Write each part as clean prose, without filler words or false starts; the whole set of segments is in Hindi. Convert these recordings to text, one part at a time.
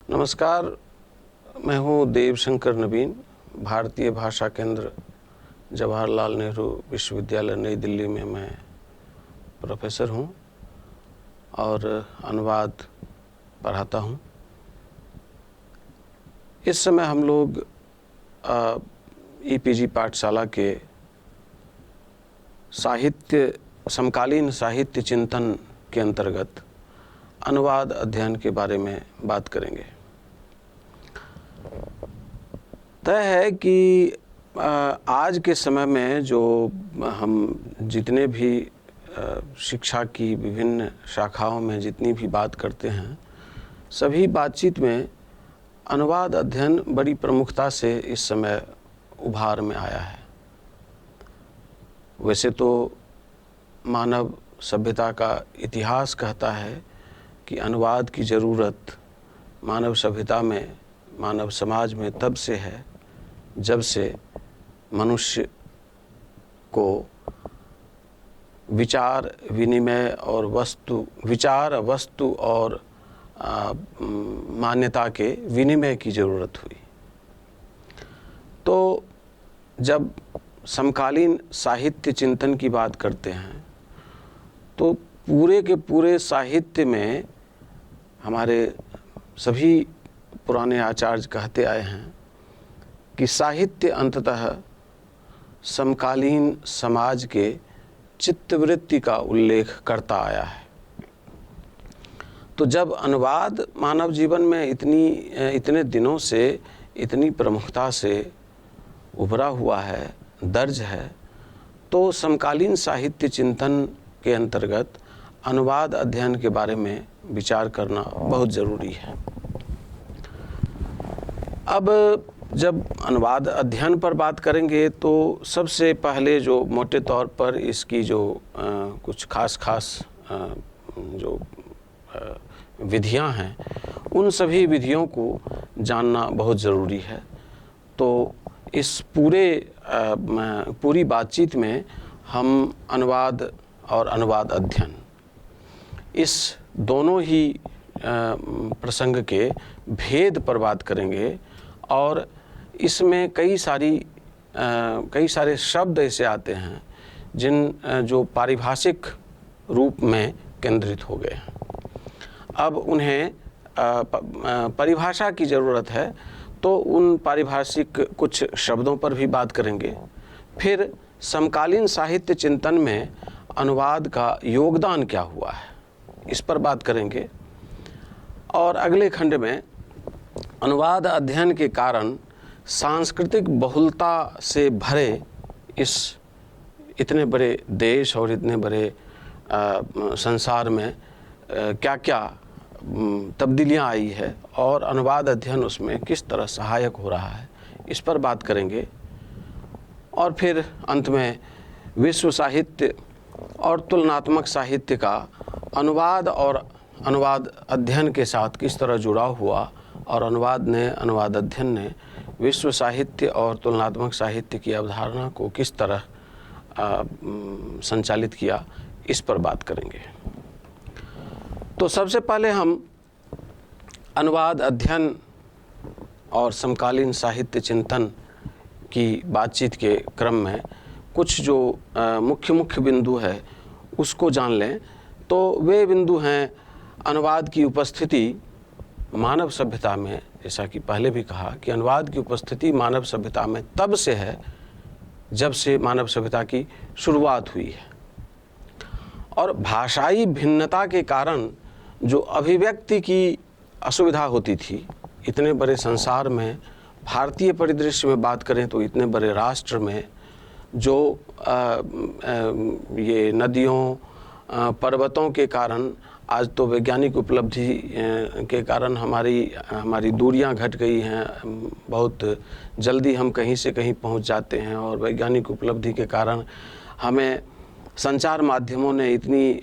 नमस्कार, मैं हूँ देवशंकर नवीन। भारतीय भाषा केंद्र जवाहरलाल नेहरू विश्वविद्यालय नई दिल्ली में मैं प्रोफेसर हूँ और अनुवाद पढ़ाता हूँ। इस समय हम लोग ईपीजी पाठशाला के समकालीन साहित्य चिंतन के अंतर्गत अनुवाद अध्ययन के बारे में बात करेंगे। तय है कि आज के समय में जो हम जितने भी शिक्षा की विभिन्न शाखाओं में जितनी भी बात करते हैं, सभी बातचीत में अनुवाद अध्ययन बड़ी प्रमुखता से इस समय उभार में आया है। वैसे तो मानव सभ्यता का इतिहास कहता है कि अनुवाद की ज़रूरत मानव सभ्यता में, मानव समाज में तब से है जब से मनुष्य को विचार वस्तु और मान्यता के विनिमय की ज़रूरत हुई। तो जब समकालीन साहित्य चिंतन की बात करते हैं तो पूरे के पूरे साहित्य में हमारे सभी पुराने आचार्य कहते आए हैं कि साहित्य अंततः समकालीन समाज के चित्तवृत्ति का उल्लेख करता आया है। तो जब अनुवाद मानव जीवन में इतने दिनों से इतनी प्रमुखता से उभरा हुआ है, दर्ज है, तो समकालीन साहित्य चिंतन के अंतर्गत अनुवाद अध्ययन के बारे में विचार करना बहुत ज़रूरी है। अब जब अनुवाद अध्ययन पर बात करेंगे तो सबसे पहले जो मोटे तौर पर इसकी जो कुछ खास जो विधियां हैं, उन सभी विधियों को जानना बहुत ज़रूरी है। तो इस पूरी बातचीत में हम अनुवाद और अनुवाद अध्ययन, इस दोनों ही प्रसंग के भेद पर बात करेंगे और इसमें कई सारे शब्द ऐसे आते हैं जो पारिभाषिक रूप में केंद्रित हो गए हैं। अब उन्हें परिभाषा की ज़रूरत है, तो उन पारिभाषिक कुछ शब्दों पर भी बात करेंगे। फिर समकालीन साहित्य चिंतन में अनुवाद का योगदान क्या हुआ है, इस पर बात करेंगे। और अगले खंड में अनुवाद अध्ययन के कारण सांस्कृतिक बहुलता से भरे इस इतने बड़े देश और इतने बड़े संसार में क्या क्या तब्दीलियां आई है और अनुवाद अध्ययन उसमें किस तरह सहायक हो रहा है, इस पर बात करेंगे। और फिर अंत में विश्व साहित्य और तुलनात्मक साहित्य का अनुवाद और अनुवाद अध्ययन के साथ किस तरह जुड़ाव हुआ और अनुवाद अध्ययन ने विश्व साहित्य और तुलनात्मक साहित्य की अवधारणा को किस तरह संचालित किया, इस पर बात करेंगे। तो सबसे पहले हम अनुवाद अध्ययन और समकालीन साहित्य चिंतन की बातचीत के क्रम में कुछ जो मुख्य बिंदु है उसको जान लें। तो वे बिंदु हैं अनुवाद की उपस्थिति मानव सभ्यता में, जैसा कि पहले भी कहा कि अनुवाद की उपस्थिति मानव सभ्यता में तब से है जब से मानव सभ्यता की शुरुआत हुई है। और भाषाई भिन्नता के कारण जो अभिव्यक्ति की असुविधा होती थी, इतने बड़े संसार में, भारतीय परिदृश्य में बात करें तो इतने बड़े राष्ट्र में जो ये नदियों पर्वतों के कारण, आज तो वैज्ञानिक उपलब्धि के कारण हमारी दूरियां घट गई हैं, बहुत जल्दी हम कहीं से कहीं पहुंच जाते हैं। और वैज्ञानिक उपलब्धि के कारण हमें संचार माध्यमों ने इतनी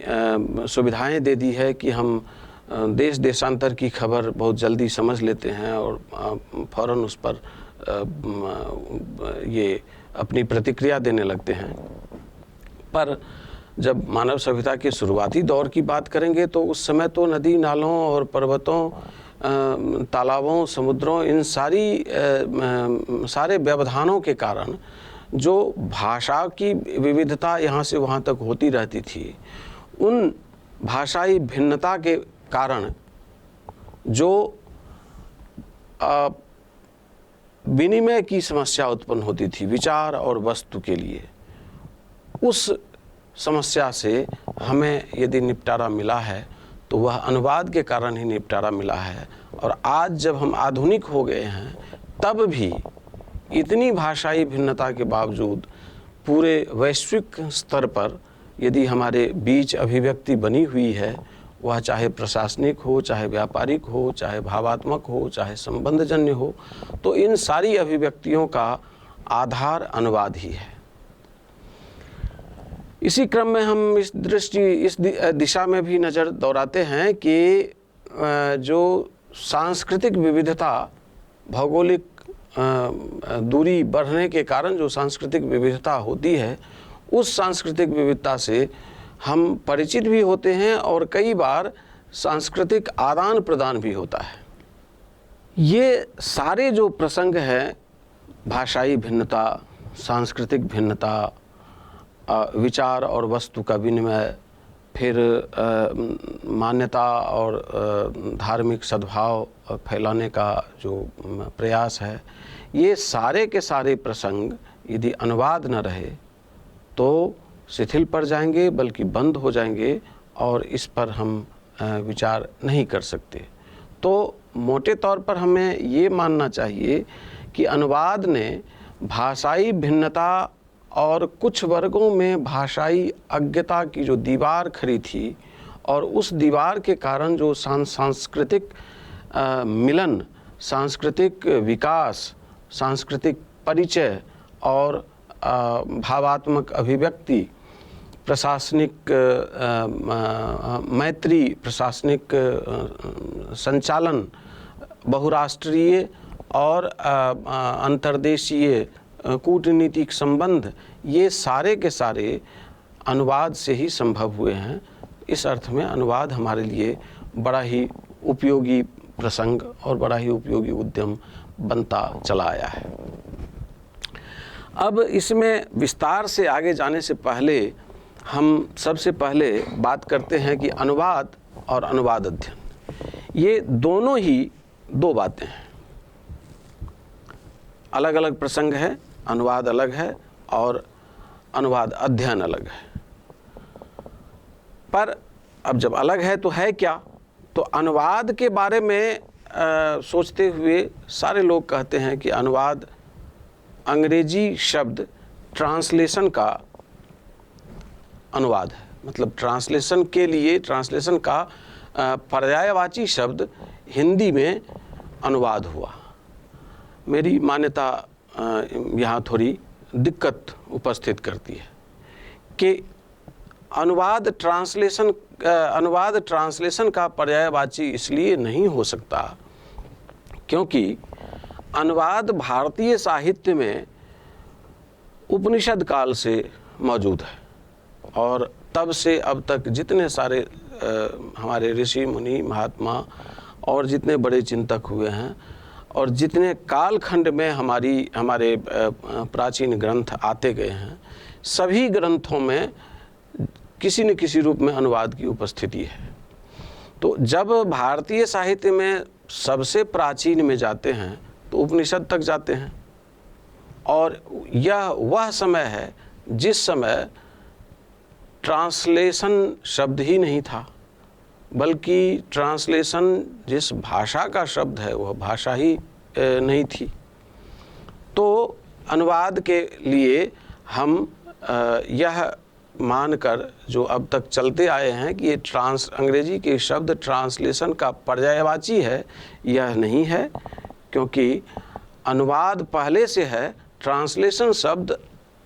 सुविधाएं दे दी है कि हम देशांतर की खबर बहुत जल्दी समझ लेते हैं और फ़ौरन उस पर ये अपनी प्रतिक्रिया देने लगते हैं। पर जब मानव सभ्यता के शुरुआती दौर की बात करेंगे तो उस समय तो नदी नालों और पर्वतों तालाबों, समुद्रों, इन सारे व्यवधानों के कारण जो भाषा की विविधता यहाँ से वहाँ तक होती रहती थी, उन भाषाई भिन्नता के कारण जो विनिमय की समस्या उत्पन्न होती थी विचार और वस्तु के लिए, उस समस्या से हमें यदि निपटारा मिला है तो वह अनुवाद के कारण ही निपटारा मिला है। और आज जब हम आधुनिक हो गए हैं तब भी इतनी भाषाई भिन्नता के बावजूद पूरे वैश्विक स्तर पर यदि हमारे बीच अभिव्यक्ति बनी हुई है, वह चाहे प्रशासनिक हो, चाहे व्यापारिक हो, चाहे भावात्मक हो, चाहे संबंधजन्य हो, तो इन सारी अभिव्यक्तियों का आधार अनुवाद ही है। इसी क्रम में हम इस दिशा में भी नज़र दौड़ाते हैं कि जो सांस्कृतिक विविधता, भौगोलिक दूरी बढ़ने के कारण जो सांस्कृतिक विविधता होती है, उस सांस्कृतिक विविधता से हम परिचित भी होते हैं और कई बार सांस्कृतिक आदान प्रदान भी होता है। ये सारे जो प्रसंग हैं, भाषाई भिन्नता, सांस्कृतिक भिन्नता, विचार और वस्तु का विनिमय, फिर मान्यता और धार्मिक सद्भाव फैलाने का जो प्रयास है, ये सारे के सारे प्रसंग यदि अनुवाद न रहे तो शिथिल पड़ जाएंगे, बल्कि बंद हो जाएंगे और इस पर हम विचार नहीं कर सकते। तो मोटे तौर पर हमें ये मानना चाहिए कि अनुवाद ने भाषाई भिन्नता और कुछ वर्गों में भाषाई अज्ञता की जो दीवार खड़ी थी और उस दीवार के कारण जो सांस्कृतिक मिलन, सांस्कृतिक विकास, सांस्कृतिक परिचय और भावात्मक अभिव्यक्ति, प्रशासनिक मैत्री, प्रशासनिक संचालन, बहुराष्ट्रीय और अंतर्देशीय कूटनीतिक संबंध, ये सारे के सारे अनुवाद से ही संभव हुए हैं। इस अर्थ में अनुवाद हमारे लिए बड़ा ही उपयोगी प्रसंग और बड़ा ही उपयोगी उद्यम बनता चला आया है। अब इसमें विस्तार से आगे जाने से पहले हम सबसे पहले बात करते हैं कि अनुवाद और अनुवाद अध्ययन, ये दोनों ही दो बातें हैं, अलग अलग प्रसंग है। अनुवाद अलग है और अनुवाद अध्ययन अलग है। पर अब जब अलग है तो है क्या? तो अनुवाद के बारे में सोचते हुए सारे लोग कहते हैं कि अनुवाद अंग्रेजी शब्द ट्रांसलेशन का अनुवाद है। मतलब ट्रांसलेशन के लिए, ट्रांसलेशन का पर्यायवाची शब्द हिंदी में अनुवाद हुआ। मेरी मान्यता यहाँ थोड़ी दिक्कत उपस्थित करती है कि अनुवाद ट्रांसलेशन का पर्यायवाची इसलिए नहीं हो सकता क्योंकि अनुवाद भारतीय साहित्य में उपनिषद काल से मौजूद है और तब से अब तक जितने सारे हमारे ऋषि मुनि महात्मा और जितने बड़े चिंतक हुए हैं और जितने कालखंड में हमारे प्राचीन ग्रंथ आते गए हैं, सभी ग्रंथों में किसी न किसी रूप में अनुवाद की उपस्थिति है। तो जब भारतीय साहित्य में सबसे प्राचीन में जाते हैं तो उपनिषद तक जाते हैं और यह वह समय है जिस समय ट्रांसलेशन शब्द ही नहीं था, बल्कि ट्रांसलेशन जिस भाषा का शब्द है वह भाषा ही नहीं थी। तो अनुवाद के लिए हम यह मानकर जो अब तक चलते आए हैं कि ये अंग्रेजी के शब्द ट्रांसलेशन का पर्यायवाची है, यह नहीं है, क्योंकि अनुवाद पहले से है, ट्रांसलेशन शब्द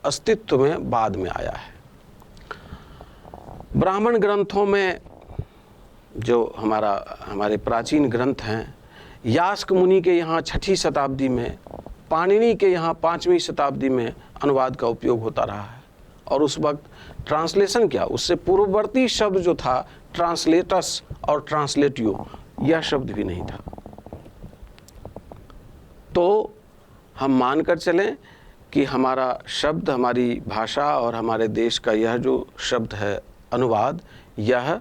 अस्तित्व में बाद में आया है। ब्राह्मण ग्रंथों में जो हमारे प्राचीन ग्रंथ हैं, यास्क मुनि के यहाँ 6वीं शताब्दी में, पाणिनि के यहाँ 5वीं शताब्दी में अनुवाद का उपयोग होता रहा है। और उस वक्त ट्रांसलेशन क्या, उससे पूर्ववर्ती शब्द जो था ट्रांसलेटस और ट्रांसलेटियो, यह शब्द भी नहीं था। तो हम मानकर चलें कि हमारा शब्द, हमारी भाषा और हमारे देश का यह जो शब्द है अनुवाद, यह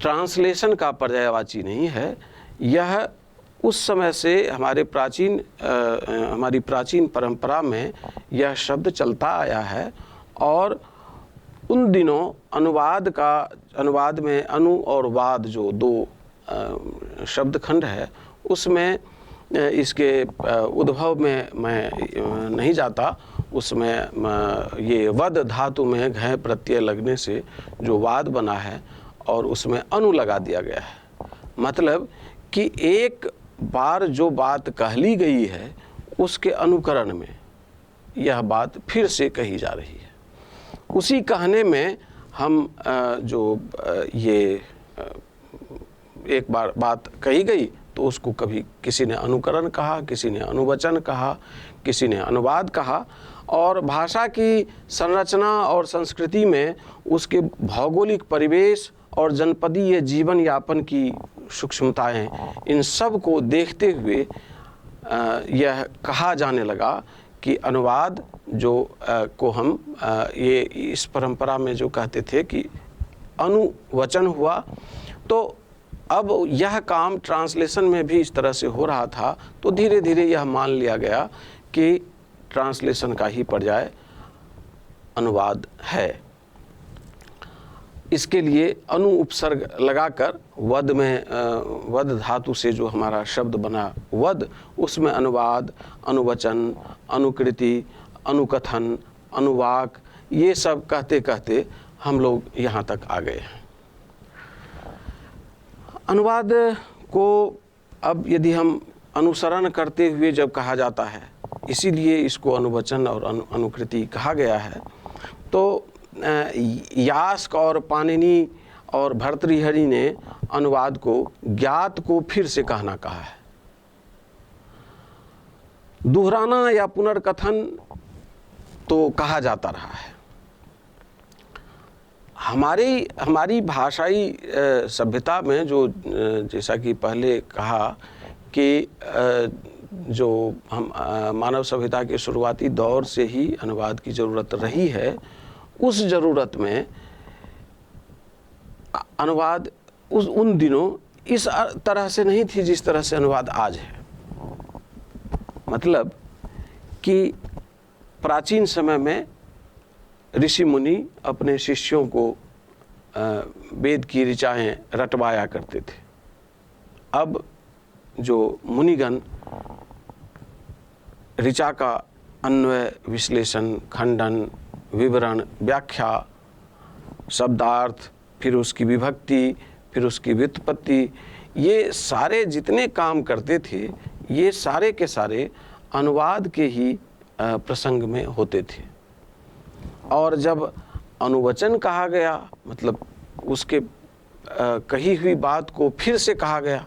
ट्रांसलेशन का पर्यायवाची नहीं है। यह उस समय से हमारी प्राचीन परंपरा में यह शब्द चलता आया है और उन दिनों अनुवाद में अनु और वाद जो दो शब्द खंड है, उसमें इसके उद्भव में मैं नहीं जाता। उसमें ये वद धातु में घय प्रत्यय लगने से जो वाद बना है और उसमें अनु लगा दिया गया है। मतलब कि एक बार जो बात कह ली गई है उसके अनुकरण में यह बात फिर से कही जा रही है। उसी कहने में हम ये एक बार बात कही गई तो उसको कभी किसी ने अनुकरण कहा, किसी ने अनुवचन कहा, किसी ने अनुवाद कहा। और भाषा की संरचना और संस्कृति में उसके भौगोलिक परिवेश और जनपदीय जीवन यापन की सूक्ष्मताएं, इन सब को देखते हुए यह कहा जाने लगा कि अनुवाद को हम ये इस परंपरा में जो कहते थे कि अनुवचन हुआ, तो अब यह काम ट्रांसलेशन में भी इस तरह से हो रहा था। तो धीरे धीरे यह मान लिया गया कि ट्रांसलेशन का ही पर्याय अनुवाद है। इसके लिए अनु उपसर्ग लगाकर वद में वद धातु से जो हमारा शब्द बना वद, उसमें अनुवाद, अनुवचन, अनुकृति, अनुकथन, अनुवाक, ये सब कहते कहते हम लोग यहाँ तक आ गए हैं। अनुवाद को अब यदि हम अनुसरण करते हुए जब कहा जाता है, इसीलिए इसको अनुवचन और अनुकृति कहा गया है। तो यास्क और पाणिनि और भर्तृहरि ने अनुवाद को ज्ञात को फिर से कहना कहा है। दोहराना या पुनर्कथन तो कहा जाता रहा है। हमारी भाषाई सभ्यता में जो, जैसा कि पहले कहा कि जो हम मानव सभ्यता के शुरुआती दौर से ही अनुवाद की ज़रूरत रही है, उस ज़रूरत में अनुवाद उन दिनों इस तरह से नहीं थी जिस तरह से अनुवाद आज है। मतलब कि प्राचीन समय में ऋषि मुनि अपने शिष्यों को वेद की ऋचाएँ रटवाया करते थे। अब जो मुनिगण ऋचा का अन्वय, विश्लेषण, खंडन, विवरण, व्याख्या, शब्दार्थ, फिर उसकी विभक्ति, फिर उसकी व्युत्पत्ति, ये सारे जितने काम करते थे, ये सारे के सारे अनुवाद के ही प्रसंग में होते थे। और जब अनुवचन कहा गया, मतलब उसके कही हुई बात को फिर से कहा गया,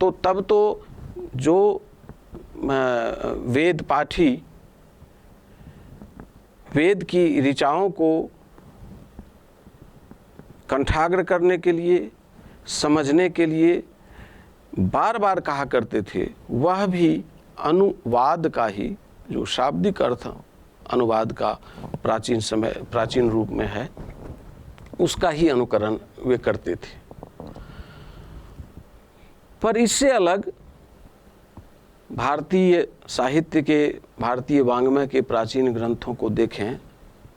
तो तब तो जो वेद पाठी वेद की ऋचाओं को कंठाग्र करने के लिए, समझने के लिए बार बार कहा करते थे, वह भी अनुवाद का ही, जो शाब्दिक अर्थ अनुवाद का प्राचीन रूप में है, उसका ही अनुकरण वे करते थे। पर इससे अलग भारतीय साहित्य के, भारतीय वाङ्मय के प्राचीन ग्रंथों को देखें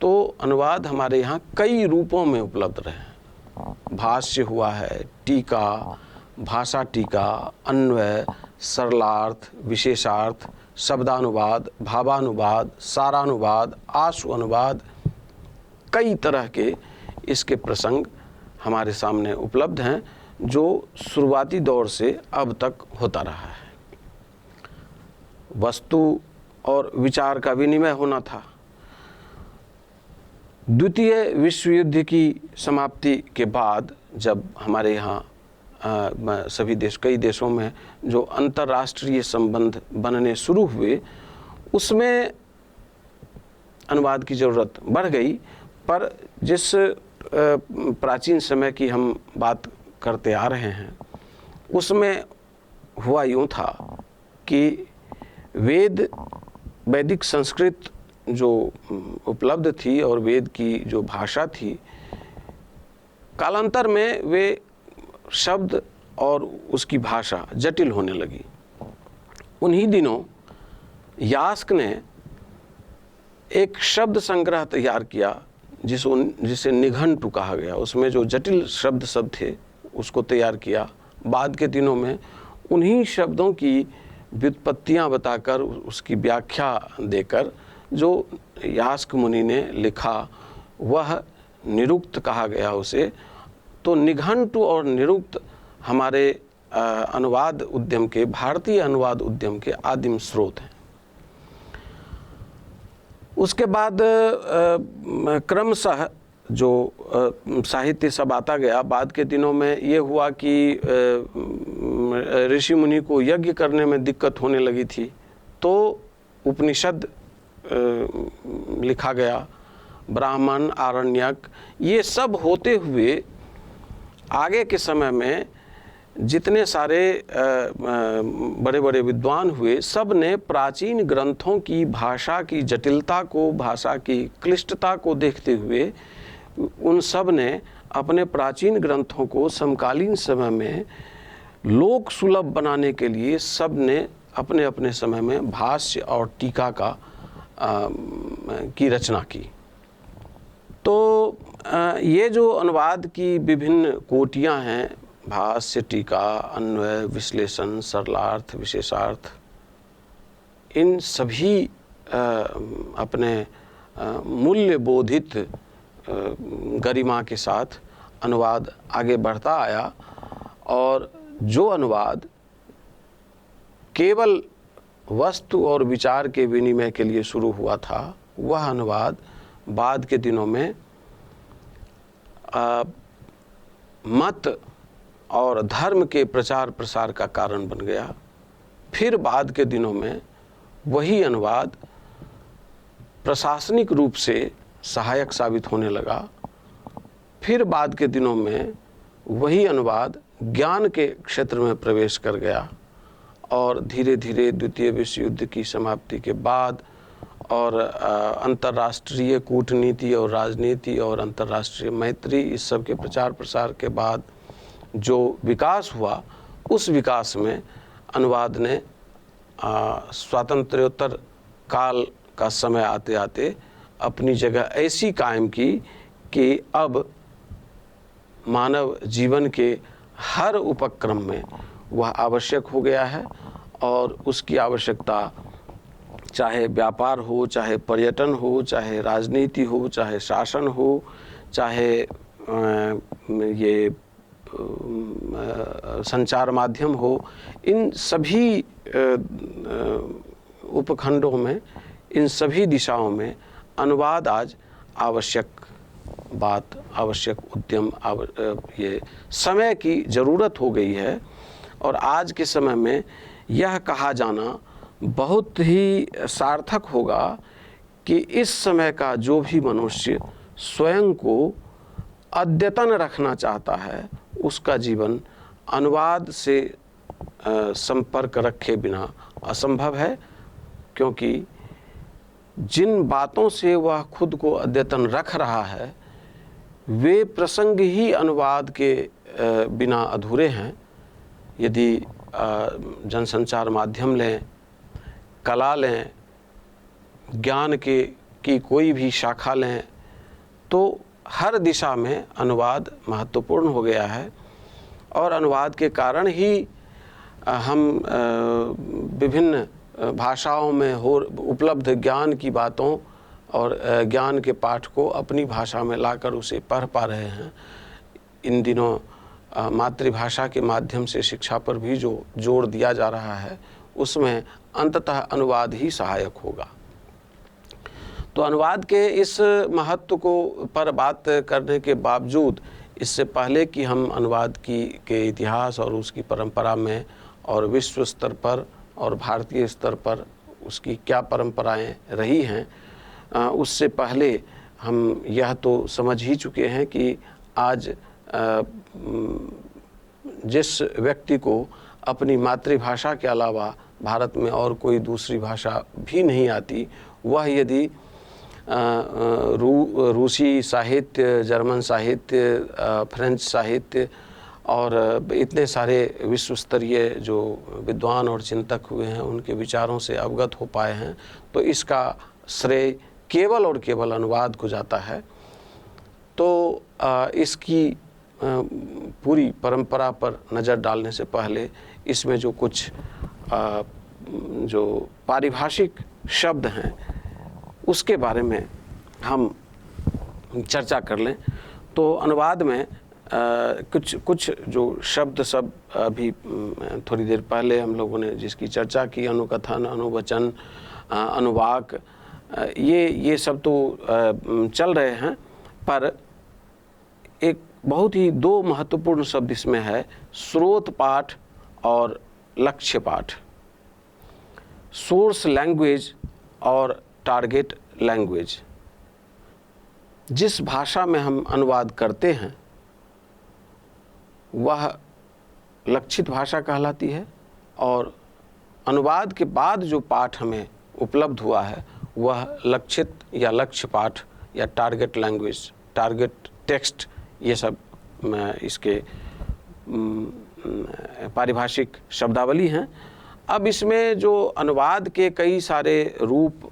तो अनुवाद हमारे यहाँ कई रूपों में उपलब्ध रहे। भाष्य हुआ है, टीका, भाषा टीका, अन्वय, सरलार्थ, विशेषार्थ, शब्दानुवाद, भावानुवाद, सारानुवाद, आशु अनुवाद, कई तरह के इसके प्रसंग हमारे सामने उपलब्ध हैं, जो शुरुआती दौर से अब तक होता रहा है। वस्तु और विचार का विनिमय होना था। द्वितीय विश्व युद्ध की समाप्ति के बाद जब हमारे यहाँ कई देशों में जो अंतर्राष्ट्रीय संबंध बनने शुरू हुए, उसमें अनुवाद की ज़रूरत बढ़ गई। पर जिस प्राचीन समय की हम बात करते आ रहे हैं, उसमें हुआ यूँ था कि वेद वैदिक संस्कृत जो उपलब्ध थी और वेद की जो भाषा थी, कालांतर में वे शब्द और उसकी भाषा जटिल होने लगी। उन्हीं दिनों यास्क ने एक शब्द संग्रह तैयार किया जिसे निघंटु कहा गया। उसमें जो जटिल शब्द सब थे उसको तैयार किया। बाद के दिनों में उन्हीं शब्दों की व्युत्पत्तियां बताकर, उसकी व्याख्या देकर जो यास्क मुनि ने लिखा वह निरुक्त कहा गया उसे। तो निघंटु और निरुक्त हमारे अनुवाद उद्यम के, भारतीय अनुवाद उद्यम के आदिम स्रोत हैं। उसके बाद क्रमशः जो साहित्य सब आता गया। बाद के दिनों में ये हुआ कि ऋषि मुनि को यज्ञ करने में दिक्कत होने लगी थी, तो उपनिषद लिखा गया, ब्राह्मण, आरण्यक, ये सब होते हुए आगे के समय में जितने सारे बड़े बड़े विद्वान हुए, सब ने प्राचीन ग्रंथों की भाषा की जटिलता को, भाषा की क्लिष्टता को देखते हुए उन सब ने अपने प्राचीन ग्रंथों को समकालीन समय में लोक सुलभ बनाने के लिए सब ने अपने अपने समय में भाष्य और टीका की रचना की। तो ये जो अनुवाद की विभिन्न कोटियां हैं, भाष्य, टीका, अन्वय, विश्लेषण, सरलार्थ, विशेषार्थ, इन सभी अपने मूल्य बोधित गरिमा के साथ अनुवाद आगे बढ़ता आया। और जो अनुवाद केवल वस्तु और विचार के विनिमय के लिए शुरू हुआ था, वह अनुवाद बाद के दिनों में मत और धर्म के प्रचार प्रसार का कारण बन गया। फिर बाद के दिनों में वही अनुवाद प्रशासनिक रूप से सहायक साबित होने लगा। फिर बाद के दिनों में वही अनुवाद ज्ञान के क्षेत्र में प्रवेश कर गया और धीरे धीरे द्वितीय विश्व युद्ध की समाप्ति के बाद और अंतर्राष्ट्रीय कूटनीति और राजनीति और अंतर्राष्ट्रीय मैत्री, इस सब के प्रचार प्रसार के बाद जो विकास हुआ, उस विकास में अनुवाद ने स्वातंत्र्योत्तर काल का समय आते आते अपनी जगह ऐसी कायम की कि अब मानव जीवन के हर उपक्रम में वह आवश्यक हो गया है। और उसकी आवश्यकता चाहे व्यापार हो, चाहे पर्यटन हो, चाहे राजनीति हो, चाहे शासन हो, चाहे ये संचार माध्यम हो, इन सभी उपखंडों में, इन सभी दिशाओं में अनुवाद आज आवश्यक बात, आवश्यक उद्यम, ये समय की ज़रूरत हो गई है। और आज के समय में यह कहा जाना बहुत ही सार्थक होगा कि इस समय का जो भी मनुष्य स्वयं को अद्यतन रखना चाहता है, उसका जीवन अनुवाद से संपर्क रखे बिना असंभव है। क्योंकि जिन बातों से वह खुद को अद्यतन रख रहा है, वे प्रसंग ही अनुवाद के बिना अधूरे हैं। यदि जनसंचार माध्यम लें, कला लें, ज्ञान की कोई भी शाखा लें, तो हर दिशा में अनुवाद महत्वपूर्ण हो गया है। और अनुवाद के कारण ही हम विभिन्न भाषाओं में उपलब्ध ज्ञान की बातों और ज्ञान के पाठ को अपनी भाषा में लाकर उसे पढ़ पा रहे हैं। इन दिनों मातृभाषा के माध्यम से शिक्षा पर भी जो जोर दिया जा रहा है, उसमें अंततः अनुवाद ही सहायक होगा। तो अनुवाद के इस महत्व को पर बात करने के बावजूद, इससे पहले कि हम अनुवाद के इतिहास और उसकी परंपरा में और विश्व स्तर पर और भारतीय स्तर पर उसकी क्या परंपराएं रही हैं, उससे पहले हम यह तो समझ ही चुके हैं कि आज जिस व्यक्ति को अपनी मातृभाषा के अलावा भारत में और कोई दूसरी भाषा भी नहीं आती, वह यदि रूसी साहित्य, जर्मन साहित्य, फ्रेंच साहित्य और इतने सारे विश्व स्तरीय जो विद्वान और चिंतक हुए हैं उनके विचारों से अवगत हो पाए हैं, तो इसका श्रेय केवल और केवल अनुवाद को जाता है। तो इसकी पूरी परंपरा पर नज़र डालने से पहले इसमें जो कुछ जो पारिभाषिक शब्द हैं उसके बारे में हम चर्चा कर लें। तो अनुवाद में कुछ जो शब्द सब अभी थोड़ी देर पहले हम लोगों ने जिसकी चर्चा की, अनुकथन, अनुवचन, अनुवाक, ये सब तो चल रहे हैं, पर एक बहुत ही दो महत्वपूर्ण शब्द इसमें है, स्रोत पाठ और लक्ष्य पाठ, सोर्स लैंग्वेज और टारगेट लैंग्वेज। जिस भाषा में हम अनुवाद करते हैं वह लक्षित भाषा कहलाती है, और अनुवाद के बाद जो पाठ हमें उपलब्ध हुआ है वह लक्षित या लक्ष्य पाठ या टारगेट लैंग्वेज, टारगेट टेक्स्ट, ये सब इसके पारिभाषिक शब्दावली हैं। अब इसमें जो अनुवाद के कई सारे रूप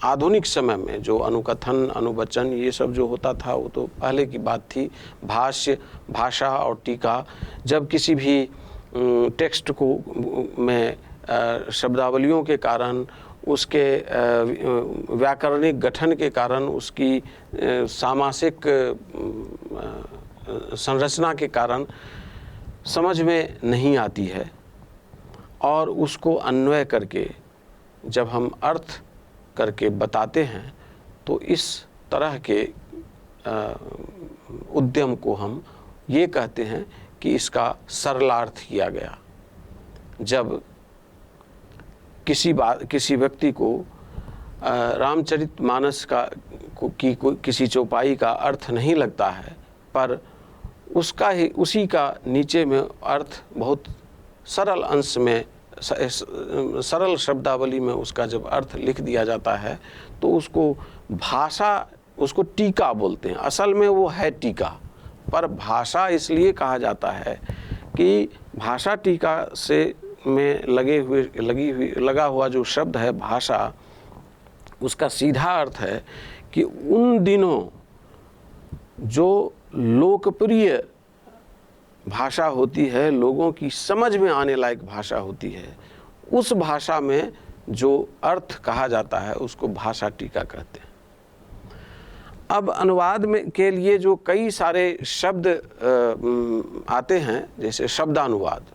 आधुनिक समय में जो अनुकथन, अनुवचन, ये सब जो होता था वो तो पहले की बात थी। भाष्य, भाषा और टीका, जब किसी भी टेक्स्ट को में शब्दावलियों के कारण, उसके व्याकरणिक गठन के कारण, उसकी सामासिक संरचना के कारण समझ में नहीं आती है, और उसको अन्वय करके जब हम अर्थ करके बताते हैं तो इस तरह के उद्यम को हम ये कहते हैं कि इसका सरलार्थ किया गया। जब किसी व्यक्ति को रामचरितमानस किसी चौपाई का अर्थ नहीं लगता है, पर उसी का नीचे में अर्थ बहुत सरल अंश में, सरल शब्दावली में उसका जब अर्थ लिख दिया जाता है तो उसको टीका बोलते हैं। असल में वो है टीका, पर भाषा इसलिए कहा जाता है कि भाषा टीका से में लगा हुआ जो शब्द है भाषा, उसका सीधा अर्थ है कि उन दिनों जो लोकप्रिय भाषा होती है, लोगों की समझ में आने लायक भाषा होती है, उस भाषा में जो अर्थ कहा जाता है उसको भाषा टीका कहते हैं। अब अनुवाद में के लिए जो कई सारे शब्द आते हैं, जैसे शब्दानुवाद,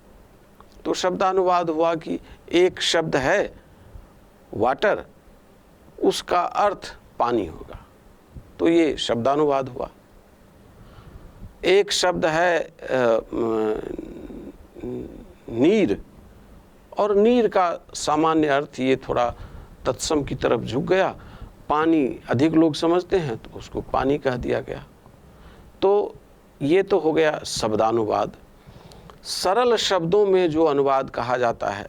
तो शब्दानुवाद हुआ कि एक शब्द है वाटर, उसका अर्थ पानी होगा, तो ये शब्दानुवाद हुआ। एक शब्द है नीर, और नीर का सामान्य अर्थ ये थोड़ा तत्सम की तरफ झुक गया, पानी अधिक लोग समझते हैं तो उसको पानी कह दिया गया। तो ये तो हो गया शब्दानुवाद। सरल शब्दों में जो अनुवाद कहा जाता है,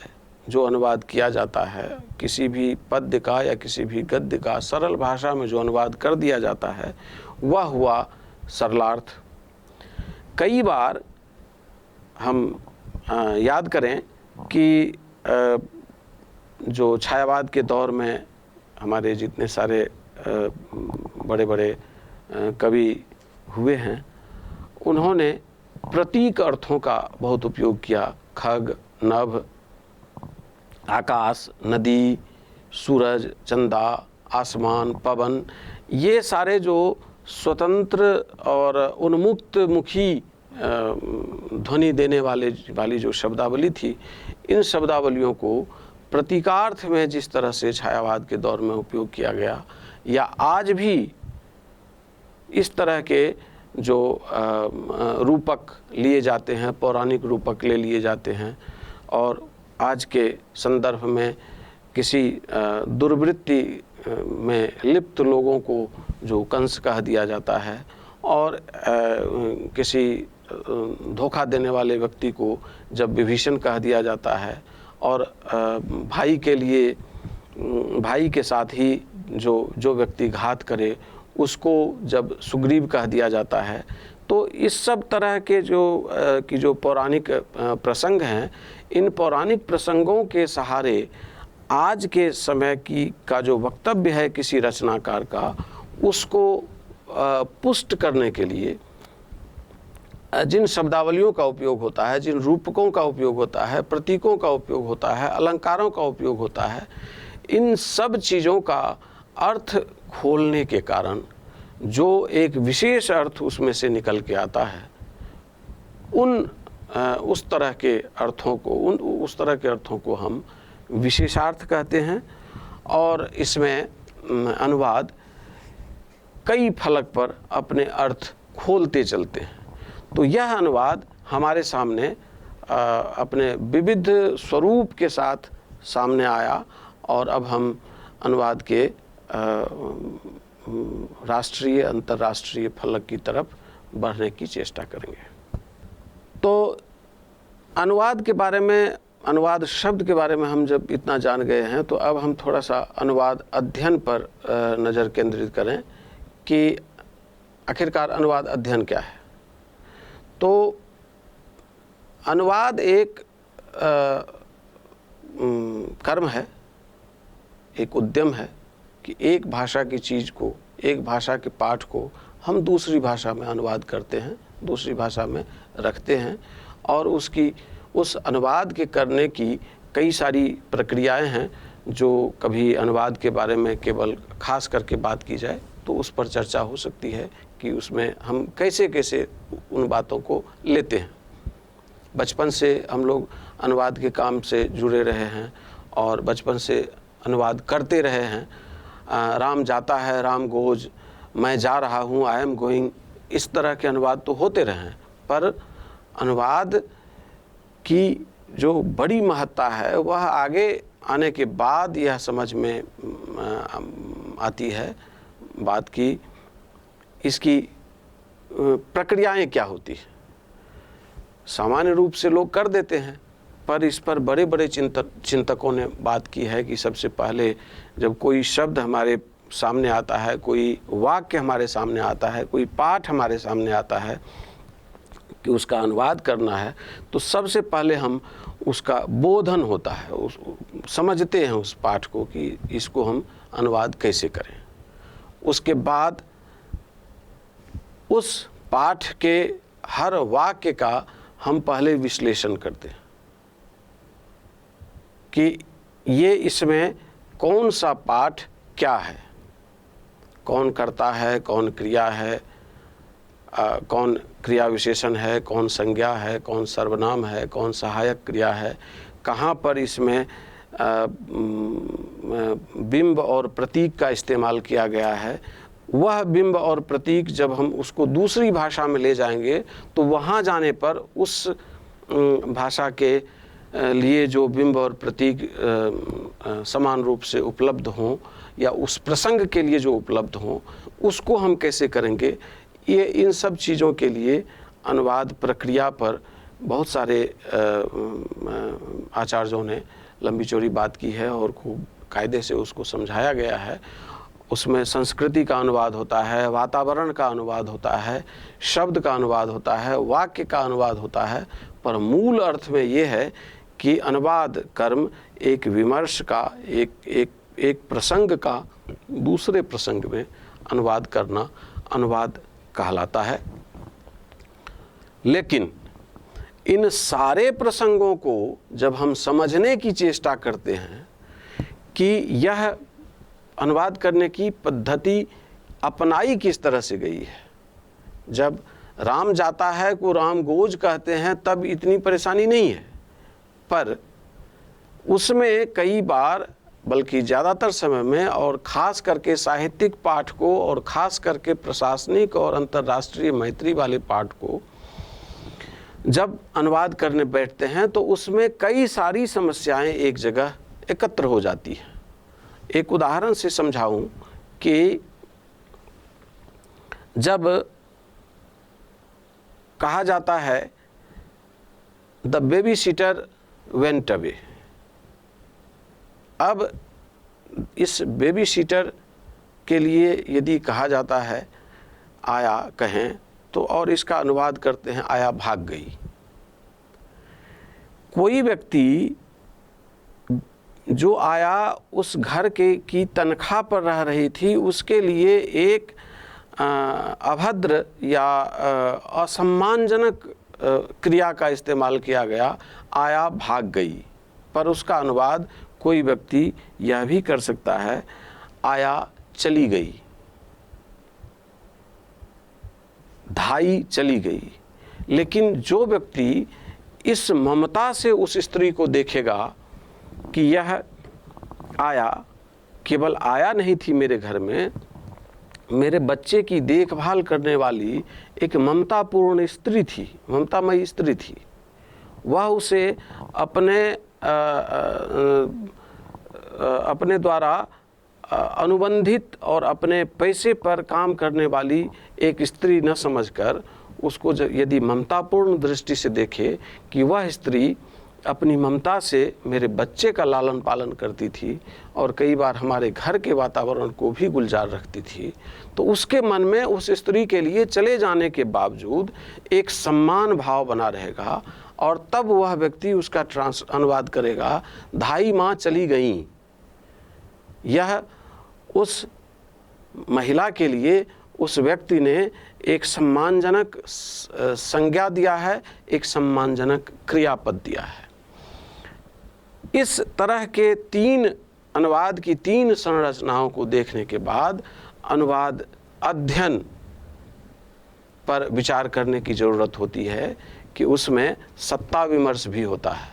जो अनुवाद किया जाता है, किसी भी पद्य का या किसी भी गद्य का सरल भाषा में जो अनुवाद कर दिया जाता है वह हुआ सरलार्थ। कई बार हम याद करें कि जो छायावाद के दौर में हमारे जितने सारे बड़े बड़े कवि हुए हैं, उन्होंने प्रतीक अर्थों का बहुत उपयोग किया। खग, नभ, आकाश, नदी, सूरज, चंदा, आसमान, पवन, ये सारे जो स्वतंत्र और उन्मुक्त मुखी ध्वनि देने वाली जो शब्दावली थी, इन शब्दावलियों को प्रतीकार्थ में जिस तरह से छायावाद के दौर में उपयोग किया गया, या आज भी इस तरह के जो रूपक लिए जाते हैं, पौराणिक रूपक ले लिए जाते हैं, और आज के संदर्भ में किसी दुर्वृत्ति में लिप्त लोगों को जो कंस कह दिया जाता है, और किसी धोखा देने वाले व्यक्ति को जब विभीषण कह दिया जाता है, और भाई के लिए, भाई के साथ ही जो व्यक्ति घात करे उसको जब सुग्रीव कह दिया जाता है, तो इस सब तरह के जो पौराणिक प्रसंग हैं, इन पौराणिक प्रसंगों के सहारे आज के समय का जो वक्तव्य है किसी रचनाकार का, उसको पुष्ट करने के लिए जिन शब्दावलियों का उपयोग होता है, जिन रूपकों का उपयोग होता है, प्रतीकों का उपयोग होता है, अलंकारों का उपयोग होता है, इन सब चीज़ों का अर्थ खोलने के कारण जो एक विशेष अर्थ उसमें से निकल के आता है, उस तरह के अर्थों को हम विशेषार्थ कहते हैं। और इसमें अनुवाद कई फलक पर अपने अर्थ खोलते चलते हैं। तो यह अनुवाद हमारे सामने अपने विविध स्वरूप के साथ सामने आया, और अब हम अनुवाद के राष्ट्रीय अंतर्राष्ट्रीय फलक की तरफ बढ़ने की चेष्टा करेंगे। तो अनुवाद के बारे में, अनुवाद शब्द के बारे में हम जब इतना जान गए हैं, तो अब हम थोड़ा सा अनुवाद अध्ययन पर नज़र केंद्रित करें कि आखिरकार अनुवाद अध्ययन क्या है। तो अनुवाद एक कर्म है, एक उद्यम है कि एक भाषा की चीज़ को, एक भाषा के पाठ को हम दूसरी भाषा में अनुवाद करते हैं, दूसरी भाषा में रखते हैं, और उस अनुवाद के करने की कई सारी प्रक्रियाएं हैं। जो कभी अनुवाद के बारे में केवल खास करके बात की जाए तो उस पर चर्चा हो सकती है कि उसमें हम कैसे कैसे उन बातों को लेते हैं। बचपन से हम लोग अनुवाद के काम से जुड़े रहे हैं और बचपन से अनुवाद करते रहे हैं। राम जाता है, राम गोज, मैं जा रहा हूँ, आई एम गोइंग, इस तरह के अनुवाद तो होते रहे हैं। पर अनुवाद की जो बड़ी महत्ता है वह आगे आने के बाद यह समझ में आती है बात की इसकी प्रक्रियाएं क्या होती है। सामान्य रूप से लोग कर देते हैं, पर इस पर बड़े बड़े चिंतकों ने बात की है कि सबसे पहले जब कोई शब्द हमारे सामने आता है, कोई वाक्य हमारे सामने आता है, कोई पाठ हमारे सामने आता है कि उसका अनुवाद करना है, तो सबसे पहले हम उसका बोधन होता है, समझते हैं उस पाठ को कि इसको हम अनुवाद कैसे करें। उसके बाद उस पाठ के हर वाक्य का हम पहले विश्लेषण करते हैं कि ये इसमें कौन सा पाठ क्या है, कौन करता है, कौन क्रिया है, कौन क्रिया विशेषण है, कौन संज्ञा है, कौन सर्वनाम है, कौन सहायक क्रिया है, कहाँ पर इसमें बिंब और प्रतीक का इस्तेमाल किया गया है। वह बिंब और प्रतीक जब हम उसको दूसरी भाषा में ले जाएंगे तो वहाँ जाने पर उस भाषा के लिए जो बिंब और प्रतीक समान रूप से उपलब्ध हों या उस प्रसंग के लिए जो उपलब्ध हों, उसको हम कैसे करेंगे। ये इन सब चीज़ों के लिए अनुवाद प्रक्रिया पर बहुत सारे आचार्यों ने लंबी चौड़ी बात की है और खूब कायदे से उसको समझाया गया है। उसमें संस्कृति का अनुवाद होता है, वातावरण का अनुवाद होता है, शब्द का अनुवाद होता है, वाक्य का अनुवाद होता है, पर मूल अर्थ में ये है कि अनुवाद कर्म एक विमर्श का, एक प्रसंग का दूसरे प्रसंग में अनुवाद करना अनुवाद कहलाता है। लेकिन इन सारे प्रसंगों को जब हम समझने की चेष्टा करते हैं कि यह अनुवाद करने की पद्धति अपनाई किस तरह से गई है, जब राम जाता है को राम गोज कहते हैं तब इतनी परेशानी नहीं है, पर उसमें कई बार, बल्कि ज़्यादातर समय में, और ख़ास करके साहित्यिक पाठ को और ख़ास करके प्रशासनिक और अंतर्राष्ट्रीय मैत्री वाले पाठ को जब अनुवाद करने बैठते हैं तो उसमें कई सारी समस्याएं एक जगह एकत्र हो जाती हैं। एक उदाहरण से समझाऊं कि जब कहा जाता है the baby sitter went away, अब इस बेबी सीटर के लिए यदि कहा जाता है आया कहें तो, और इसका अनुवाद करते हैं आया भाग गई। कोई व्यक्ति जो आया उस घर के की तनख्वाह पर रह रही थी, उसके लिए एक अभद्र या असम्मानजनक क्रिया का इस्तेमाल किया गया, आया भाग गई। पर उसका अनुवाद कोई व्यक्ति यह भी कर सकता है, आया चली गई, धाई चली गई। लेकिन जो व्यक्ति इस ममता से उस स्त्री को देखेगा कि यह आया केवल आया नहीं थी मेरे घर में, मेरे बच्चे की देखभाल करने वाली एक ममतापूर्ण स्त्री थी, ममतामयी स्त्री थी, वह उसे अपने द्वारा अनुबंधित और अपने पैसे पर काम करने वाली एक स्त्री न समझकर उसको यदि ममतापूर्ण दृष्टि से देखे कि वह स्त्री अपनी ममता से मेरे बच्चे का लालन पालन करती थी और कई बार हमारे घर के वातावरण को भी गुलजार रखती थी, तो उसके मन में उस स्त्री के लिए चले जाने के बावजूद एक सम्मान भाव बना रहेगा। और तब वह व्यक्ति उसका अनुवाद करेगा, धाई माँ चली गई। यह उस महिला के लिए उस व्यक्ति ने एक सम्मानजनक संज्ञा दिया है, एक सम्मानजनक क्रियापद दिया है। इस तरह के तीन अनुवाद की तीन संरचनाओं को देखने के बाद अनुवाद अध्ययन पर विचार करने की ज़रूरत होती है कि उसमें सत्ता विमर्श भी होता है,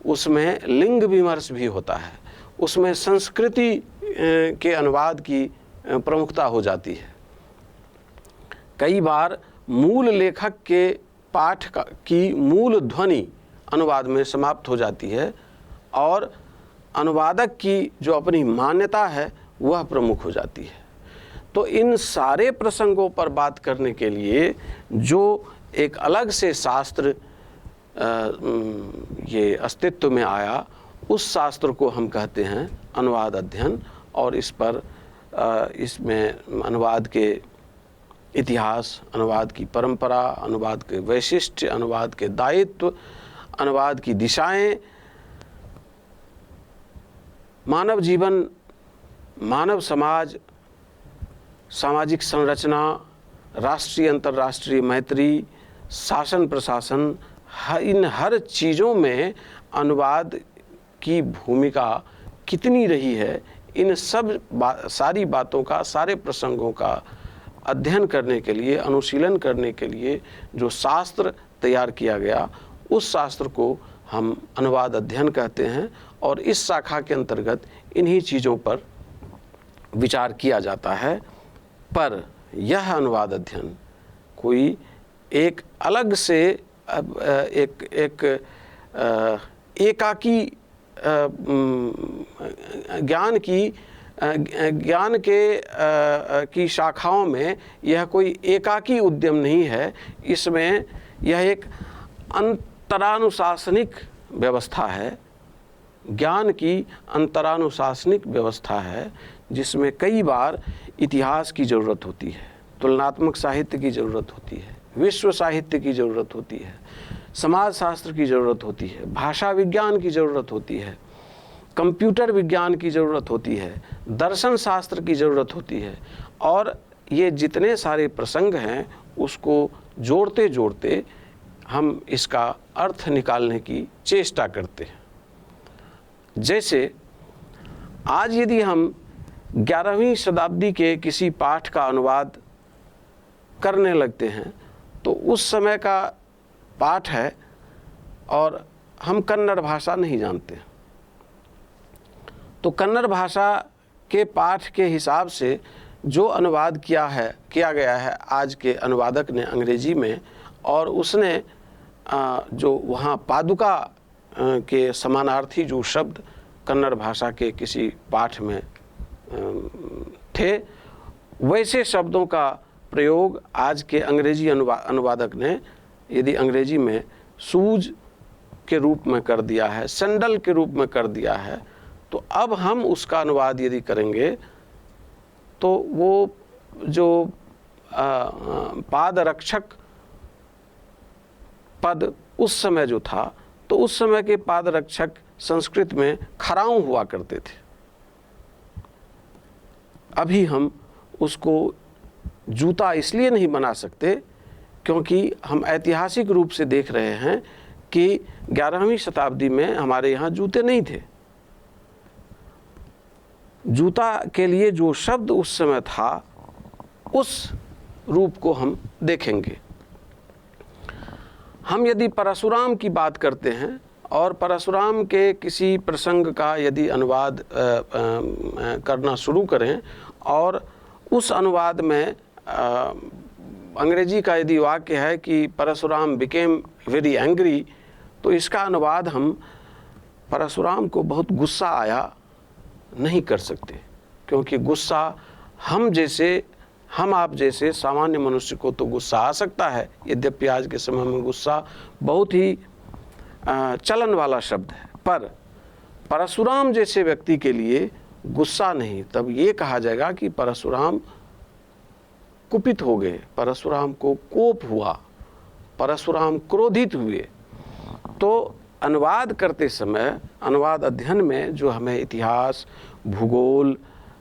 उसमें लिंग विमर्श भी होता है, उसमें संस्कृति के अनुवाद की प्रमुखता हो जाती है। कई बार मूल लेखक के पाठ की मूल ध्वनि अनुवाद में समाप्त हो जाती है और अनुवादक की जो अपनी मान्यता है वह प्रमुख हो जाती है। तो इन सारे प्रसंगों पर बात करने के लिए जो एक अलग से शास्त्र ये अस्तित्व में आया, उस शास्त्र को हम कहते हैं अनुवाद अध्ययन। और इस पर इसमें अनुवाद के इतिहास, अनुवाद की परंपरा, अनुवाद के वैशिष्ट्य, अनुवाद के दायित्व, अनुवाद की दिशाएं, मानव जीवन, मानव समाज, सामाजिक संरचना, राष्ट्रीय अंतर्राष्ट्रीय मैत्री, शासन प्रशासन, इन हर चीज़ों में अनुवाद की भूमिका कितनी रही है, इन सब सारी बातों का, सारे प्रसंगों का अध्ययन करने के लिए, अनुशीलन करने के लिए जो शास्त्र तैयार किया गया, उस शास्त्र को हम अनुवाद अध्ययन कहते हैं। और इस शाखा के अंतर्गत इन्हीं चीज़ों पर विचार किया जाता है। पर यह अनुवाद अध्ययन कोई एक अलग से एकाकी ज्ञान की शाखाओं में यह कोई एकाकी उद्यम नहीं है। इसमें यह एक अंतरानुशासनिक व्यवस्था है, ज्ञान की अंतरानुशासनिक व्यवस्था है, जिसमें कई बार इतिहास की ज़रूरत होती है, तुलनात्मक साहित्य की ज़रूरत होती है, विश्व साहित्य की ज़रूरत होती है, समाज शास्त्र की ज़रूरत होती है, भाषा विज्ञान की ज़रूरत होती है, कंप्यूटर विज्ञान की ज़रूरत होती है, दर्शन शास्त्र की ज़रूरत होती है। और ये जितने सारे प्रसंग हैं उसको जोड़ते जोड़ते हम इसका अर्थ निकालने की चेष्टा करते हैं। जैसे आज यदि हम 11वीं शताब्दी के किसी पाठ का अनुवाद करने लगते हैं तो उस समय का पाठ है और हम कन्नड़ भाषा नहीं जानते, तो कन्नड़ भाषा के पाठ के हिसाब से जो अनुवाद किया गया है आज के अनुवादक ने अंग्रेजी में, और उसने जो वहाँ पादुका के समानार्थी जो शब्द कन्नड़ भाषा के किसी पाठ में थे, वैसे शब्दों का प्रयोग आज के अंग्रेजी अनुवादक ने यदि अंग्रेजी में शूज के रूप में कर दिया है, सैंडल के रूप में कर दिया है, तो अब हम उसका अनुवाद यदि करेंगे तो वो जो पादरक्षक पद उस समय जो था, तो उस समय के पादरक्षक संस्कृत में खराऊं हुआ करते थे। अभी हम उसको जूता इसलिए नहीं बना सकते क्योंकि हम ऐतिहासिक रूप से देख रहे हैं कि 11वीं शताब्दी में हमारे यहाँ जूते नहीं थे। जूता के लिए जो शब्द उस समय था उस रूप को हम देखेंगे। हम यदि परशुराम की बात करते हैं और परशुराम के किसी प्रसंग का यदि अनुवाद करना शुरू करें और उस अनुवाद में अंग्रेजी का यदि वाक्य है कि परशुराम बिकेम वेरी एंग्री, तो इसका अनुवाद हम परशुराम को बहुत गुस्सा आया नहीं कर सकते, क्योंकि गुस्सा हम आप जैसे सामान्य मनुष्य को तो गुस्सा आ सकता है। यद्यपि आज के समय में गुस्सा बहुत ही चलन वाला शब्द है, पर परशुराम जैसे व्यक्ति के लिए गुस्सा नहीं, तब ये कहा जाएगा कि परशुराम कुपित हो गए, परशुराम को कोप हुआ, परशुराम क्रोधित हुए। तो अनुवाद करते समय, अनुवाद अध्ययन में जो हमें इतिहास, भूगोल,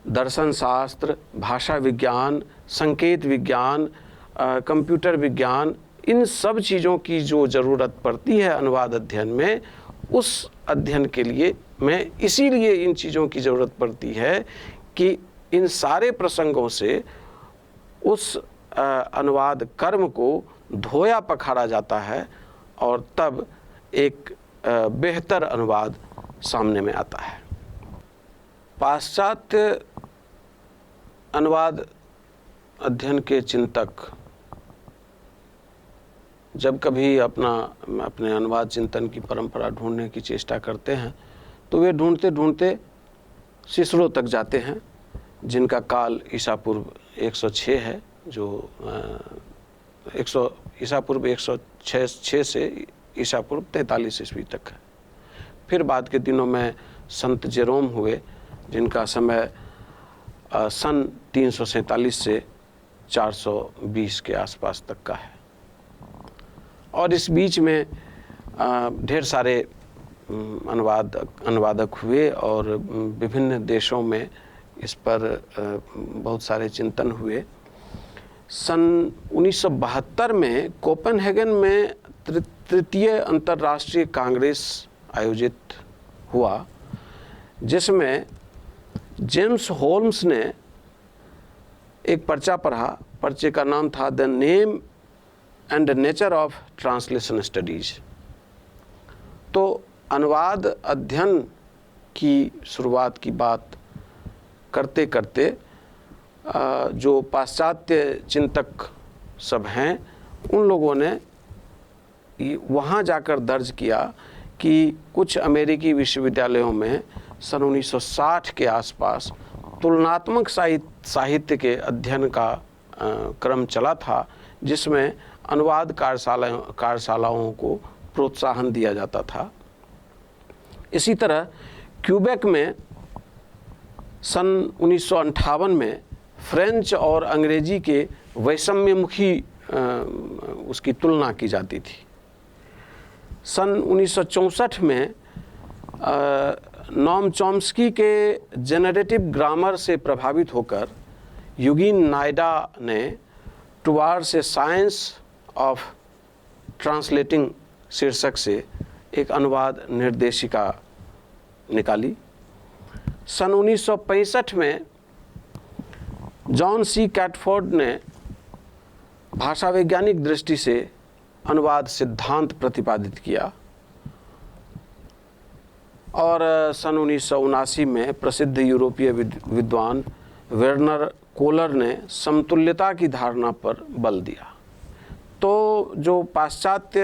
दर्शन शास्त्र, भाषा विज्ञान, संकेत विज्ञान, कंप्यूटर विज्ञान, इन सब चीज़ों की जो ज़रूरत पड़ती है अनुवाद अध्ययन में, उस अध्ययन के लिए में इसीलिए इन चीज़ों की ज़रूरत पड़ती है कि इन सारे प्रसंगों से उस अनुवाद कर्म को धोया पखाड़ा जाता है और तब एक बेहतर अनुवाद सामने में आता है। पाश्चात्य अनुवाद अध्ययन के चिंतक जब कभी अपने अनुवाद चिंतन की परंपरा ढूंढने की चेष्टा करते हैं तो वे ढूंढते ढूंढते सीसरो तक जाते हैं, जिनका काल ईसा पूर्व 106 है, जो ईसा पूर्व 106 से ईसा पूर्व 43 ईस्वी तक है। फिर बाद के दिनों में संत जेरोम हुए, जिनका समय सन 347 से 420 के आसपास तक का है। और इस बीच में ढेर सारे अनुवादक हुए और विभिन्न देशों में इस पर बहुत सारे चिंतन हुए। सन 1972 में कोपेनहेगन में तृतीय अंतर्राष्ट्रीय कांग्रेस आयोजित हुआ, जिसमें जेम्स होल्म्स ने एक पर्चा पढ़ा। पर्चे का नाम था the name and nature of translation studies. तो अनुवाद अध्ययन की शुरुआत की बात करते करते जो पाश्चात्य चिंतक सब हैं, उन लोगों ने वहाँ जाकर दर्ज किया कि कुछ अमेरिकी विश्वविद्यालयों में सन 1960 के आसपास तुलनात्मक साहित्य के अध्ययन का क्रम चला था, जिसमें अनुवाद कार्यशालाओं को प्रोत्साहन दिया जाता था। इसी तरह क्यूबेक में सन 1958 में फ्रेंच और अंग्रेजी के वैषम्यमुखी उसकी तुलना की जाती थी। सन 1964 में नॉम चॉम्स्की के जेनरेटिव ग्रामर से प्रभावित होकर यूजीन नायडा ने towards A science of translating शीर्षक से एक अनुवाद निर्देशिका निकाली। सन 1965 में जॉन सी कैटफोर्ड ने भाषा वैज्ञानिक दृष्टि से अनुवाद सिद्धांत प्रतिपादित किया और सन 1979 में प्रसिद्ध यूरोपीय विद्वान वर्नर कोलर ने समतुल्यता की धारणा पर बल दिया। तो जो पाश्चात्य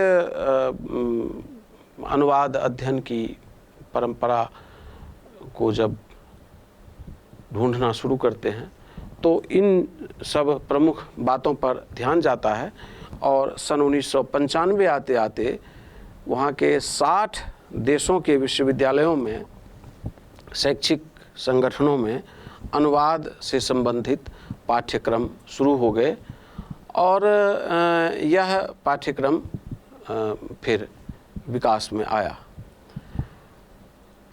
अनुवाद अध्ययन की परंपरा को जब ढूंढना शुरू करते हैं तो इन सब प्रमुख बातों पर ध्यान जाता है और सन 1995 आते आते वहाँ के 60 देशों के विश्वविद्यालयों में शैक्षिक संगठनों में अनुवाद से संबंधित पाठ्यक्रम शुरू हो गए और यह पाठ्यक्रम फिर विकास में आया।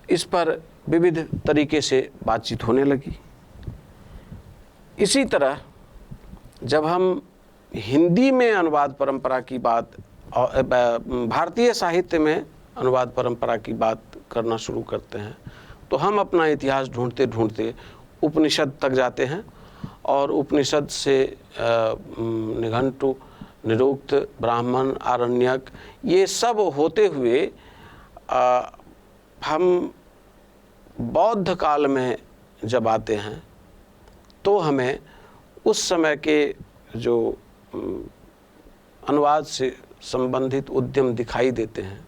इस पर विविध तरीके से बातचीत होने लगी। इसी तरह जब हम हिंदी में अनुवाद परंपरा की बात और भारतीय साहित्य में अनुवाद परंपरा की बात करना शुरू करते हैं तो हम अपना इतिहास ढूंढते ढूंढते उपनिषद तक जाते हैं और उपनिषद से निघंटु, निरुक्त, ब्राह्मण, आरण्यक, ये सब होते हुए हम बौद्ध काल में जब आते हैं तो हमें उस समय के जो अनुवाद से संबंधित उद्यम दिखाई देते हैं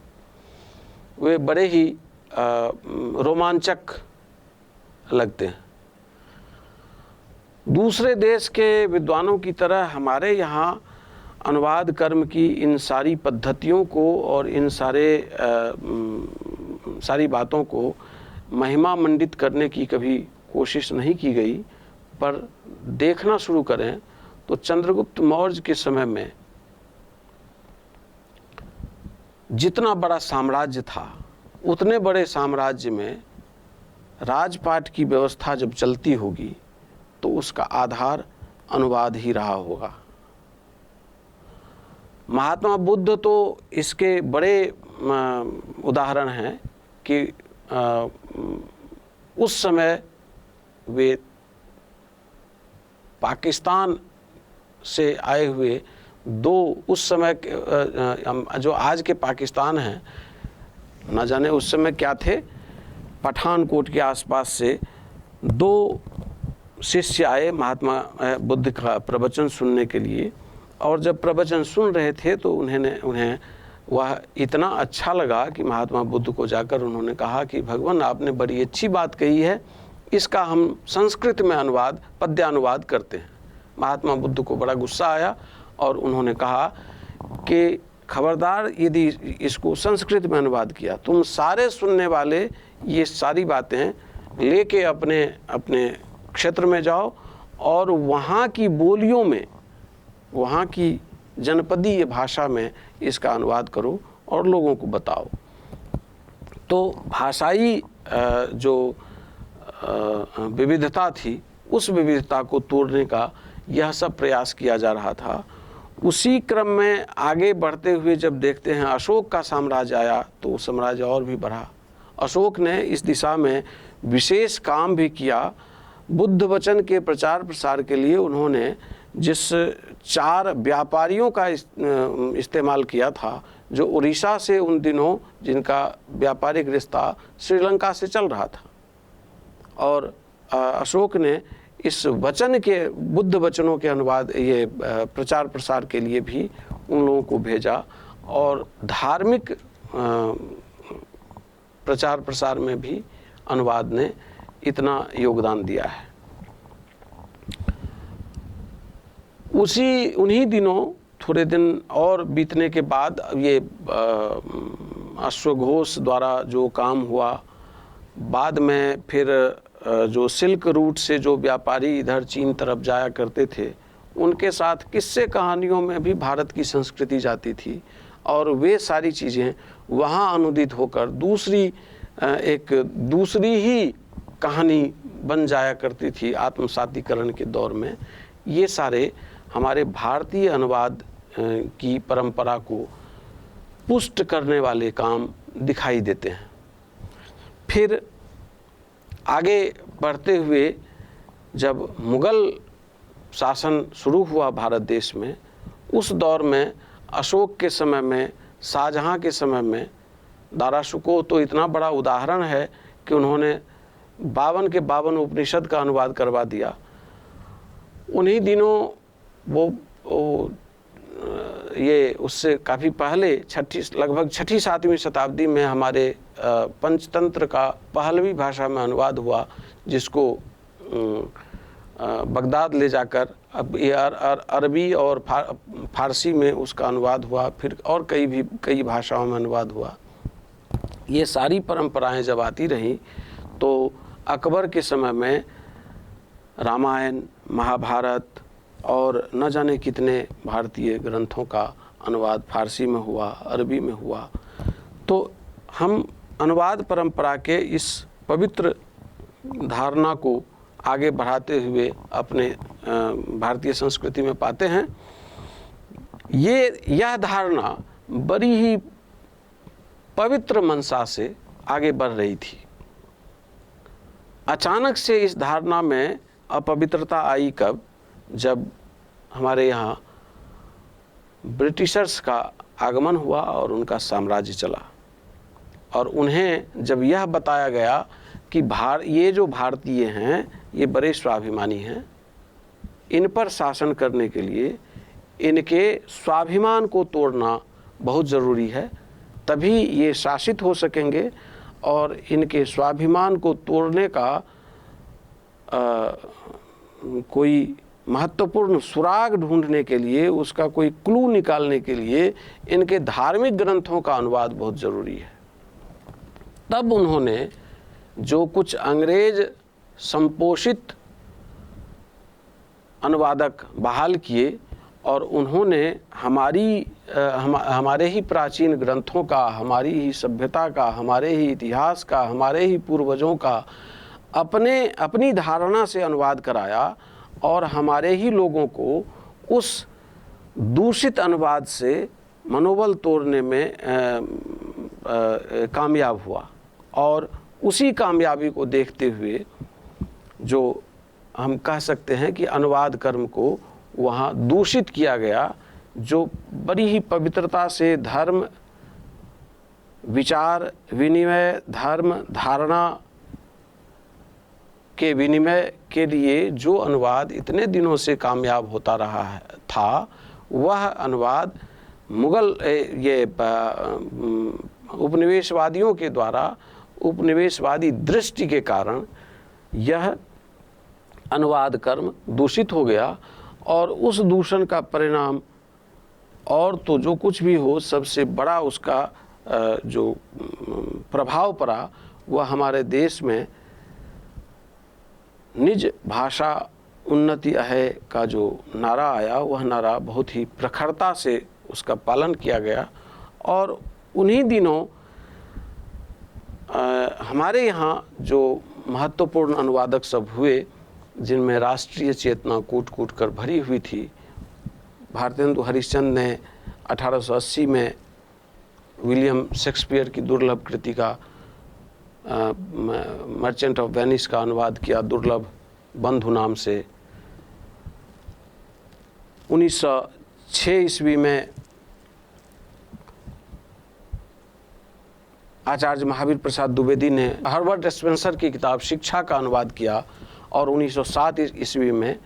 वे बड़े ही रोमांचक लगते हैं। दूसरे देश के विद्वानों की तरह हमारे यहाँ अनुवाद कर्म की इन सारी पद्धतियों को और इन सारी बातों को महिमा मंडित करने की कभी कोशिश नहीं की गई। पर देखना शुरू करें तो चंद्रगुप्त मौर्य के समय में जितना बड़ा साम्राज्य था उतने बड़े साम्राज्य में राजपाट की व्यवस्था जब चलती होगी तो उसका आधार अनुवाद ही रहा होगा। महात्मा बुद्ध तो इसके बड़े उदाहरण हैं कि उस समय वे पाकिस्तान से आए हुए दो, उस समय जो आज के पाकिस्तान हैं, न जाने उस समय क्या थे, पठानकोट के आसपास से दो शिष्य आए महात्मा बुद्ध का प्रवचन सुनने के लिए। और जब प्रवचन सुन रहे थे तो उन्हें वह इतना अच्छा लगा कि महात्मा बुद्ध को जाकर उन्होंने कहा कि भगवान आपने बड़ी अच्छी बात कही है, इसका हम संस्कृत में अनुवाद, पद्यानुवाद करते हैं। महात्मा बुद्ध को बड़ा गुस्सा आया और उन्होंने कहा कि खबरदार, यदि इसको संस्कृत में अनुवाद किया, तुम सारे सुनने वाले ये सारी बातें लेके अपने अपने क्षेत्र में जाओ और वहाँ की बोलियों में, वहाँ की जनपदीय भाषा में इसका अनुवाद करो और लोगों को बताओ। तो भाषाई जो विविधता थी, उस विविधता को तोड़ने का यह सब प्रयास किया जा रहा था। उसी क्रम में आगे बढ़ते हुए जब देखते हैं अशोक का साम्राज्य आया तो साम्राज्य और भी बढ़ा। अशोक ने इस दिशा में विशेष काम भी किया। बुद्ध वचन के प्रचार प्रसार के लिए उन्होंने जिस 4 व्यापारियों का इस्तेमाल किया था, जो उड़ीसा से उन दिनों जिनका व्यापारिक रिश्ता श्रीलंका से चल रहा था, और अशोक ने इस वचन के, बुद्ध वचनों के अनुवाद, ये प्रचार प्रसार के लिए भी उन लोगों को भेजा और धार्मिक प्रचार प्रसार में भी अनुवाद ने इतना योगदान दिया है। उन्हीं दिनों थोड़े दिन और बीतने के बाद ये अश्वघोष द्वारा जो काम हुआ, बाद में फिर जो सिल्क रूट से जो व्यापारी इधर चीन तरफ जाया करते थे, उनके साथ किस्से कहानियों में भी भारत की संस्कृति जाती थी और वे सारी चीज़ें वहाँ अनुदित होकर दूसरी ही कहानी बन जाया करती थी आत्मसातीकरण के दौर में। ये सारे हमारे भारतीय अनुवाद की परंपरा को पुष्ट करने वाले काम दिखाई देते हैं। फिर आगे बढ़ते हुए जब मुग़ल शासन शुरू हुआ भारत देश में, उस दौर में अशोक के समय में, शाहजहाँ के समय में, दारा शुको तो इतना बड़ा उदाहरण है कि उन्होंने 52 के 52 उपनिषद का अनुवाद करवा दिया। उन्हीं दिनों ये उससे काफ़ी पहले लगभग 6ठी-7वीं शताब्दी में हमारे पंचतंत्र का पहलवी भाषा में अनुवाद हुआ, जिसको बगदाद ले जाकर अब ये अरबी और फारसी में उसका अनुवाद हुआ, फिर और कई भाषाओं में अनुवाद हुआ। ये सारी परंपराएं जब आती रहीं तो अकबर के समय में रामायण, महाभारत और न जाने कितने भारतीय ग्रंथों का अनुवाद फारसी में हुआ, अरबी में हुआ। तो हम अनुवाद परंपरा के इस पवित्र धारणा को आगे बढ़ाते हुए अपने भारतीय संस्कृति में पाते हैं। यह धारणा बड़ी ही पवित्र मनसा से आगे बढ़ रही थी। अचानक से इस धारणा में अपवित्रता आई कब? जब हमारे यहाँ ब्रिटिशर्स का आगमन हुआ और उनका साम्राज्य चला, और उन्हें जब यह बताया गया कि ये जो भारतीय हैं ये बड़े स्वाभिमानी हैं, इन पर शासन करने के लिए इनके स्वाभिमान को तोड़ना बहुत ज़रूरी है, तभी ये शासित हो सकेंगे। और इनके स्वाभिमान को तोड़ने का कोई महत्वपूर्ण सुराग ढूंढने के लिए, उसका कोई क्लू निकालने के लिए इनके धार्मिक ग्रंथों का अनुवाद बहुत ज़रूरी है। तब उन्होंने जो कुछ अंग्रेज संपोषित अनुवादक बहाल किए और उन्होंने हमारे ही प्राचीन ग्रंथों का, हमारी ही सभ्यता का, हमारे ही इतिहास का, हमारे ही पूर्वजों का अपनी धारणा से अनुवाद कराया और हमारे ही लोगों को उस दूषित अनुवाद से मनोबल तोड़ने में कामयाब हुआ। और उसी कामयाबी को देखते हुए जो हम कह सकते हैं कि अनुवाद कर्म को वहाँ दूषित किया गया, जो बड़ी ही पवित्रता से धर्म, विचार विनिमय, धर्म धारणा के विनिमय के लिए जो अनुवाद इतने दिनों से कामयाब होता रहा था, वह अनुवाद मुगल उपनिवेशवादियों के द्वारा, उपनिवेशवादी दृष्टि के कारण यह अनुवाद कर्म दूषित हो गया। और उस दूषण का परिणाम, और तो जो कुछ भी हो, सबसे बड़ा उसका जो प्रभाव पड़ा वह हमारे देश में निज भाषा उन्नति अहे का जो नारा आया, वह नारा बहुत ही प्रखरता से उसका पालन किया गया। और उन्हीं दिनों हमारे यहाँ जो महत्वपूर्ण अनुवादक सब हुए, जिनमें राष्ट्रीय चेतना कूट कूट कर भरी हुई थी। भारतेंदु हरिश्चंद्र ने 1880 में विलियम शेक्सपियर की दुर्लभ कृति का मर्चेंट ऑफ वेनिस का अनुवाद किया दुर्लभ बंधु नाम से। 1906 ईस्वी में आचार्य महावीर प्रसाद द्विवेदी ने हर्बर्ट स्पेंसर की किताब शिक्षा का अनुवाद किया। और 1907 ईस्वी में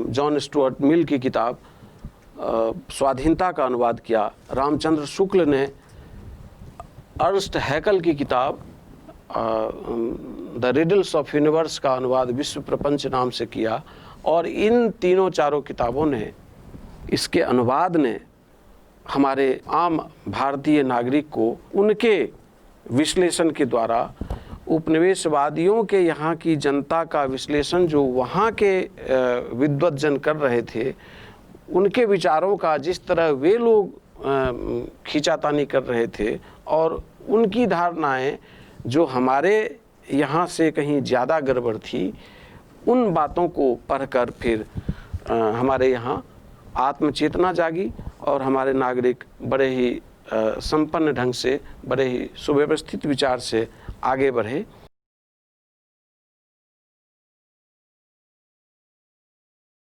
जॉन स्टुअर्ट मिल की किताब स्वाधीनता का अनुवाद किया। रामचंद्र शुक्ल ने अर्नस्ट हैकल की किताब द रिडल्स ऑफ यूनिवर्स का अनुवाद विश्व प्रपंच नाम से किया। और इन तीनों चारों किताबों ने, इसके अनुवाद ने हमारे आम भारतीय नागरिक को उनके विश्लेषण के द्वारा, उपनिवेशवादियों के यहाँ की जनता का विश्लेषण जो वहाँ के विद्वज्जन कर रहे थे, उनके विचारों का जिस तरह वे लोग खींचातानी कर रहे थे, और उनकी धारणाएं जो हमारे यहाँ से कहीं ज़्यादा गड़बड़ थी, उन बातों को पढ़कर फिर हमारे यहाँ आत्मचेतना जागी और हमारे नागरिक बड़े ही संपन्न ढंग से, बड़े ही सुव्यवस्थित विचार से आगे बढ़े।